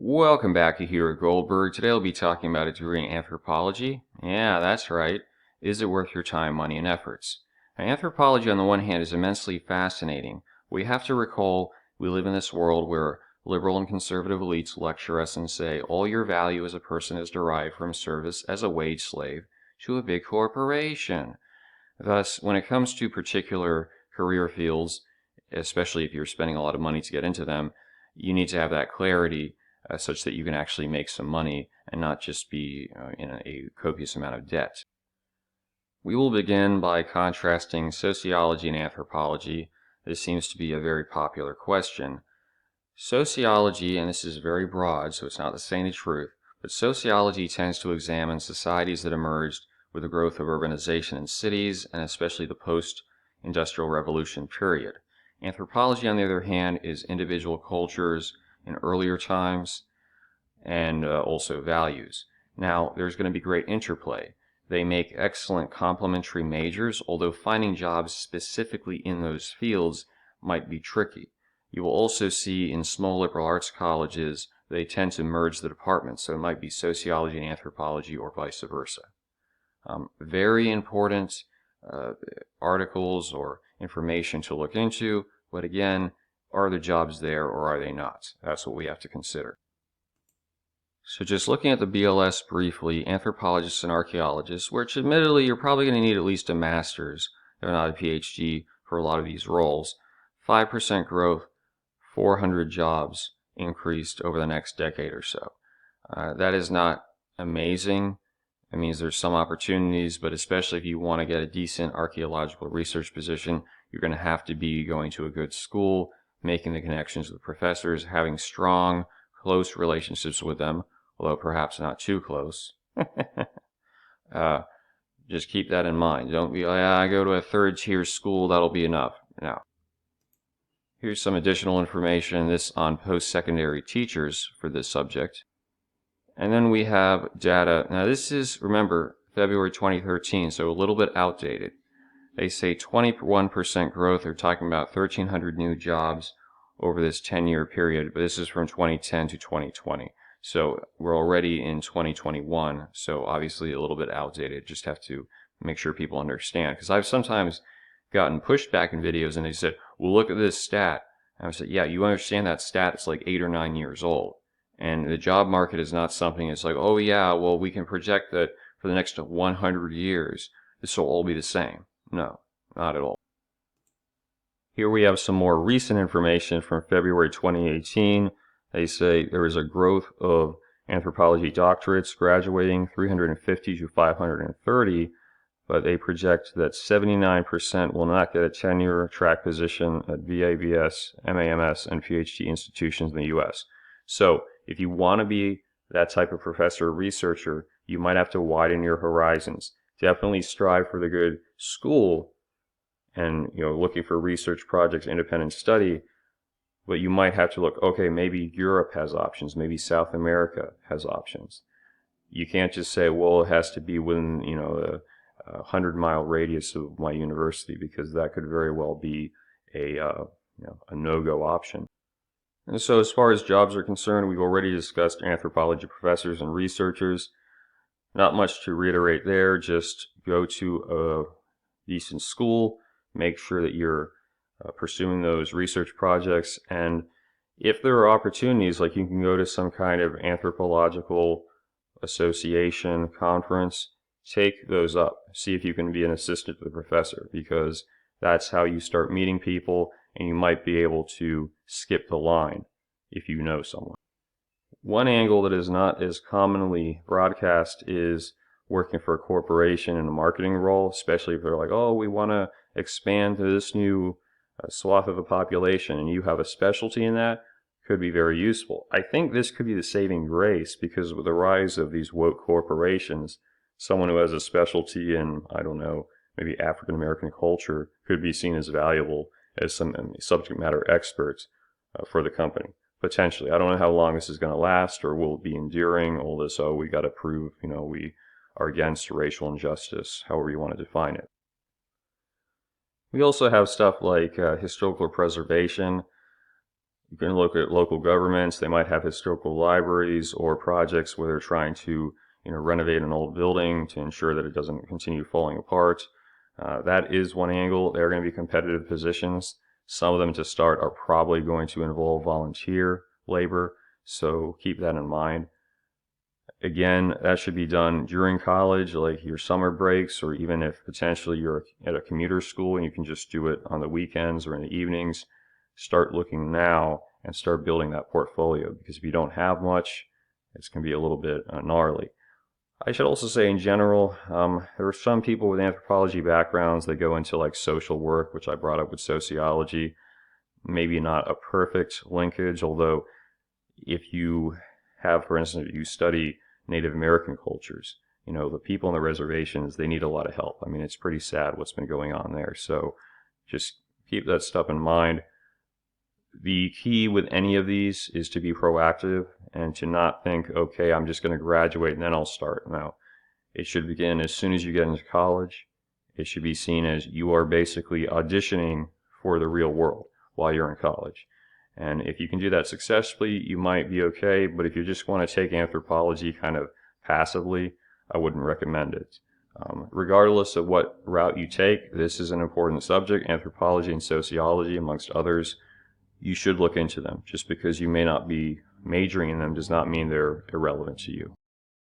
Welcome back here at Goldberg. Today I'll be talking about a degree in anthropology. Yeah, that's right. Is it worth your time, money, and efforts? Now, anthropology, on the one hand, is immensely fascinating. We have to recall we live in this world where liberal and conservative elites lecture us and say all your value as a person is derived from service as a wage slave to a big corporation. Thus, when it comes to particular career fields, especially if you're spending a lot of money to get into them, you need to have that clarity such that you can actually make some money and not just be in a copious amount of debt. We will begin by contrasting sociology and anthropology. This seems to be a very popular question. Sociology, and this is very broad, so it's not the saying the truth, but sociology tends to examine societies that emerged with the growth of urbanization in cities, and especially the post-industrial revolution period. Anthropology, on the other hand, is individual cultures in earlier times and also values. Now, there's going to be great interplay. They make excellent complementary majors, although finding jobs specifically in those fields might be tricky. You will also see in small liberal arts colleges, they tend to merge the departments, so it might be sociology and anthropology or vice versa. Very important articles or information to look into, but again, are the jobs there or are they not? That's what we have to consider. So just looking at the BLS briefly, anthropologists and archaeologists, which admittedly you're probably going to need at least a master's, if not a PhD, for a lot of these roles. 5% growth, 400 jobs increased over the next decade or so. That is not amazing. It means there's some opportunities, but especially if you want to get a decent archaeological research position, you're going to have to be going to a good school, making the connections with professors, having strong, close relationships with them, although perhaps not too close. Just keep that in mind. Don't be like, I go to a third-tier school, that'll be enough. No. Here's some additional information, this on post-secondary teachers for this subject. And then we have data. Now this is, remember, February 2013, so a little bit outdated. They say 21% growth. They're talking about 1,300 new jobs over this 10-year period, but this is from 2010 to 2020. So we're already in 2021, so obviously a little bit outdated. Just have to make sure people understand. Because I've sometimes gotten pushback in videos and they said, well, look at this stat. And I said, yeah, you understand that stat, it's like 8 or 9 years old. And the job market is not something, it's like, oh yeah, well, we can project that for the next 100 years, this will all be the same. No, not at all. Here we have some more recent information from February 2018. They say there is a growth of anthropology doctorates graduating 350 to 530, but they project that 79% will not get a tenure track position at VABS, MAMS, and PhD institutions in the US. So if you want to be that type of professor or researcher, you might have to widen your horizons. Definitely strive for the good school and looking for research projects, independent study, but you might have to look, okay, maybe Europe has options, maybe South America has options. You can't just say, well, it has to be within a 100-mile radius of my university, because that could very well be a no-go option. And so as far as jobs are concerned, we've already discussed anthropology professors and researchers. Not much to reiterate there, just go to a decent school, make sure that you're pursuing those research projects, and if there are opportunities, like you can go to some kind of anthropological association conference, take those up. See if you can be an assistant to the professor, because that's how you start meeting people, and you might be able to skip the line if you know someone. One angle that is not as commonly broadcast is working for a corporation in a marketing role, especially if they're like, oh, we want to expand to this new swath of the population, and you have a specialty in that, could be very useful. I think this could be the saving grace, because with the rise of these woke corporations, someone who has a specialty in, I don't know, maybe African American culture could be seen as valuable as some subject matter experts for the company. Potentially. I don't know how long this is going to last, or will it be enduring, all this, oh, we got to prove, we are against racial injustice, however you want to define it. We also have stuff like historical preservation. You can look at local governments. They might have historical libraries or projects where they're trying to, renovate an old building to ensure that it doesn't continue falling apart. That is one angle. They're going to be competitive positions. Some of them to start are probably going to involve volunteer labor, so keep that in mind. Again, that should be done during college, like your summer breaks, or even if potentially you're at a commuter school and you can just do it on the weekends or in the evenings. Start looking now and start building that portfolio, because if you don't have much, it's going to be a little bit gnarly. I should also say in general, there are some people with anthropology backgrounds that go into like social work, which I brought up with sociology. Maybe not a perfect linkage, although if you have, for instance, if you study Native American cultures, the people on the reservations, they need a lot of help. I mean, it's pretty sad what's been going on there. So just keep that stuff in mind. The key with any of these is to be proactive and to not think, okay, I'm just going to graduate and then I'll start. No, it should begin as soon as you get into college. It should be seen as you are basically auditioning for the real world while you're in college. And if you can do that successfully, you might be okay. But if you just want to take anthropology kind of passively, I wouldn't recommend it. Regardless of what route you take, this is an important subject. Anthropology and sociology, amongst others, you should look into them. Just because you may not be majoring in them does not mean they're irrelevant to you.